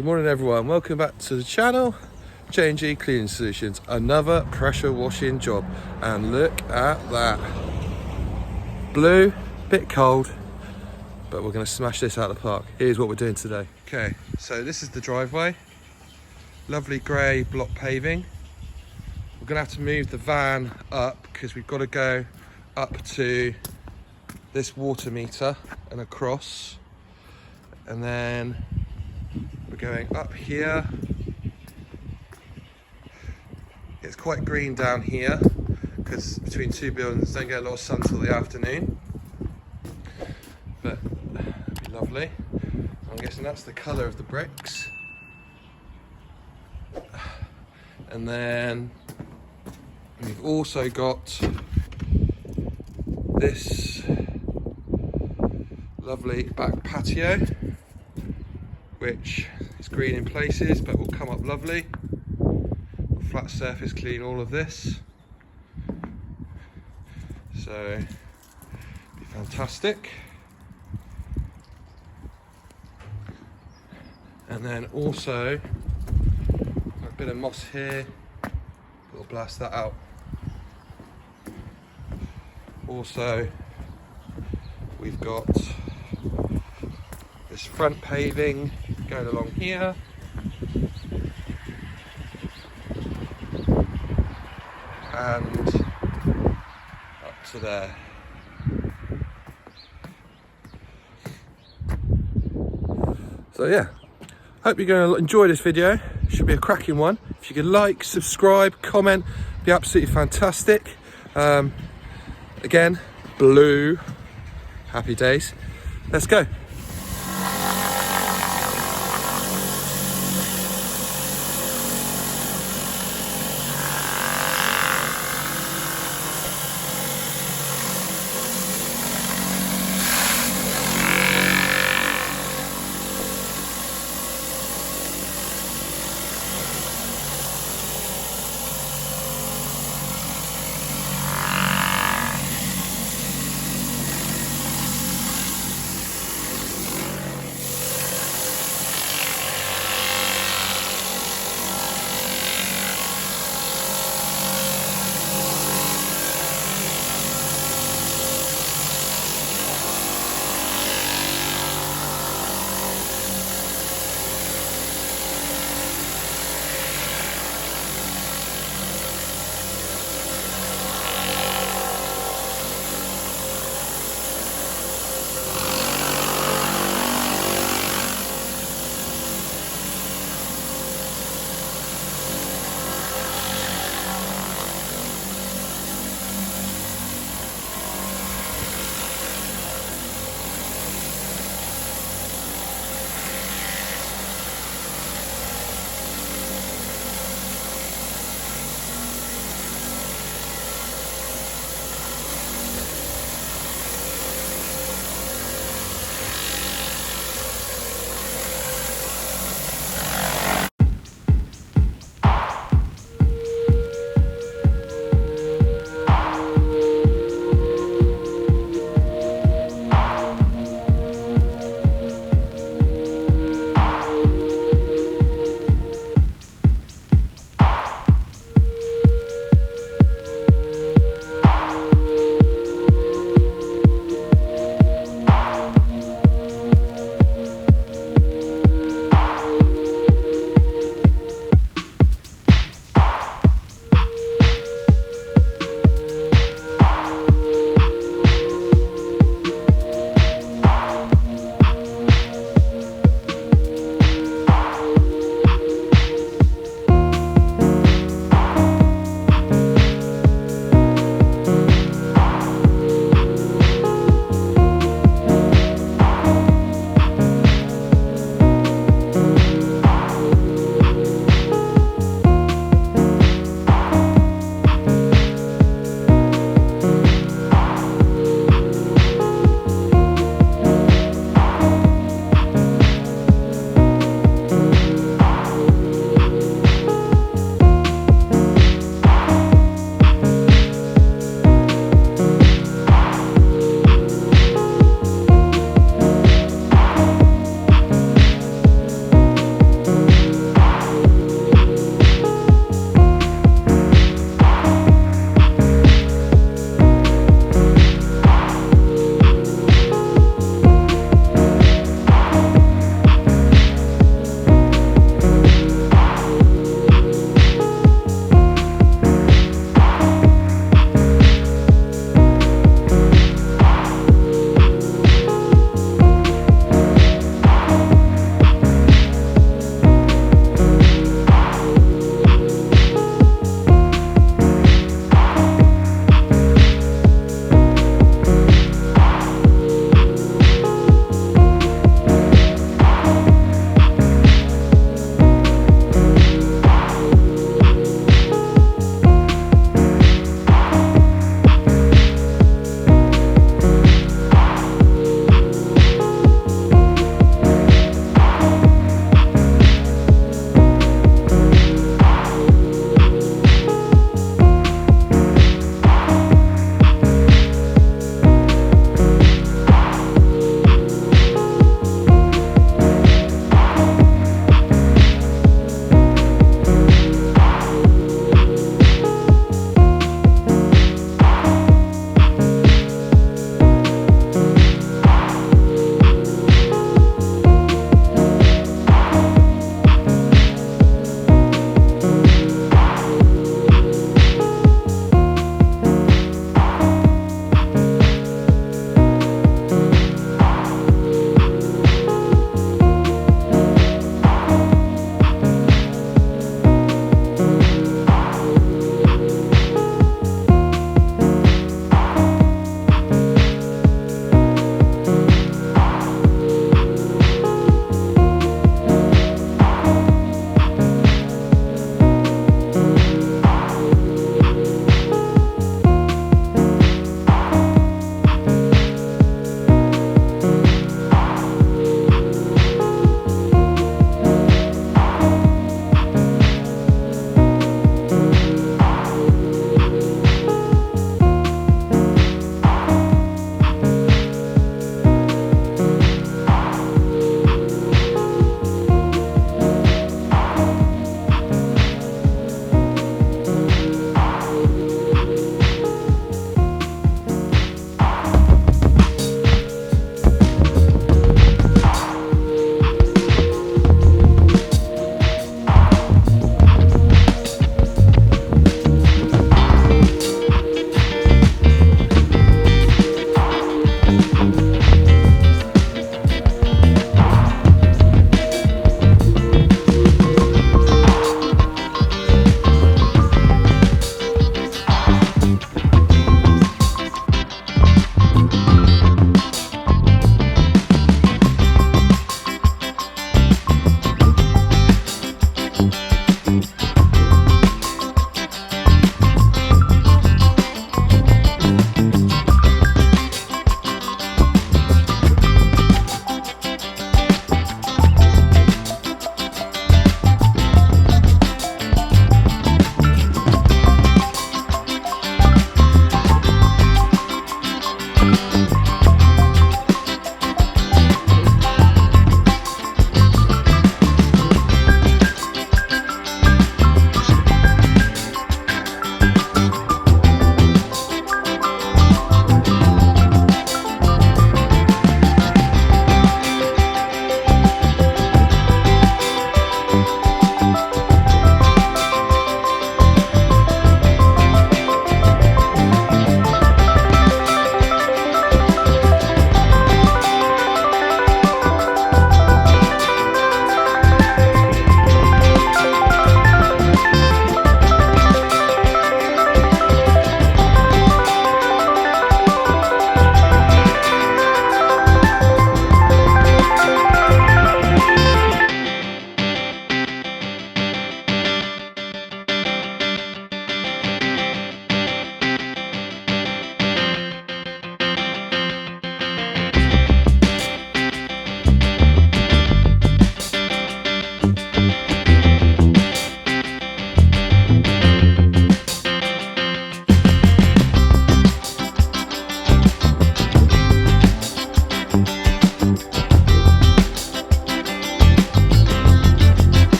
Good morning everyone, welcome back to the channel. J&G Cleaning Solutions, another pressure washing job, and look at that. Blue, bit cold, but we're going to smash this out of the park. Here's what we're doing today. Okay, so this is the driveway, lovely grey block paving. We're going to have to move the van up because we've got to go up to this water meter and across, and then we're going up here. It's quite green down here because between two buildings don't get a lot of sun till the afternoon, but it'd be lovely. I'm guessing that's the colour of the bricks. And then we've also got this lovely back patio, which is green in places but will come up lovely. Flat surface clean all of this, so be fantastic. And then also a bit of moss here, we'll blast that out. Also we've got this front paving going along here, and up to there. So yeah, hope you're going to enjoy this video. Should be a cracking one. If you could like, subscribe, comment, be absolutely fantastic. Again, blue, happy days. Let's go.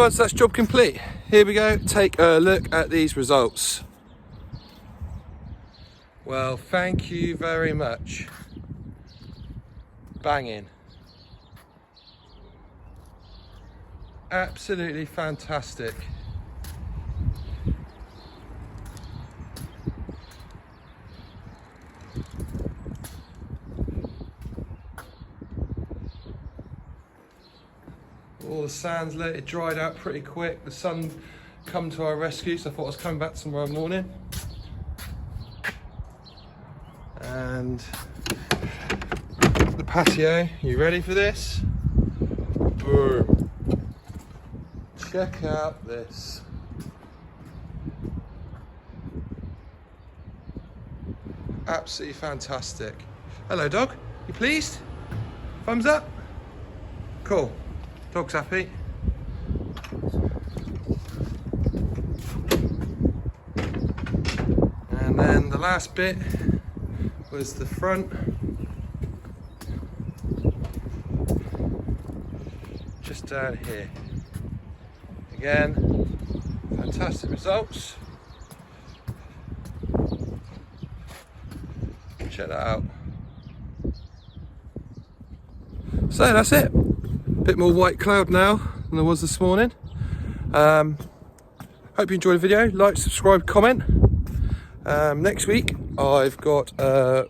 once that's job complete, here we go, take a look at these results. Well, thank you very much. Banging. Absolutely fantastic. All the sand's let it dried out pretty quick. The sun come to our rescue, so I thought I was coming back tomorrow morning. And the patio, you ready for this? Boom. Check out this. Absolutely fantastic. Hello dog, you pleased? Thumbs up? Cool. Dog's happy. And then the last bit was the front. Just down here. Again, fantastic results. Check that out. So that's it. Bit more white cloud now than there was this morning. Hope you enjoyed the video. Like, subscribe, comment. Next week I've got a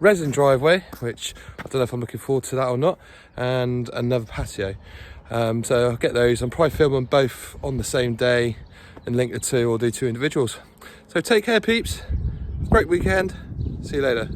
resin driveway, which I don't know if I'm looking forward to that or not, and another patio. So I'll get those. I'm probably filming both on the same day and link the two, or do two individuals. So take care, peeps. Great weekend. See you later.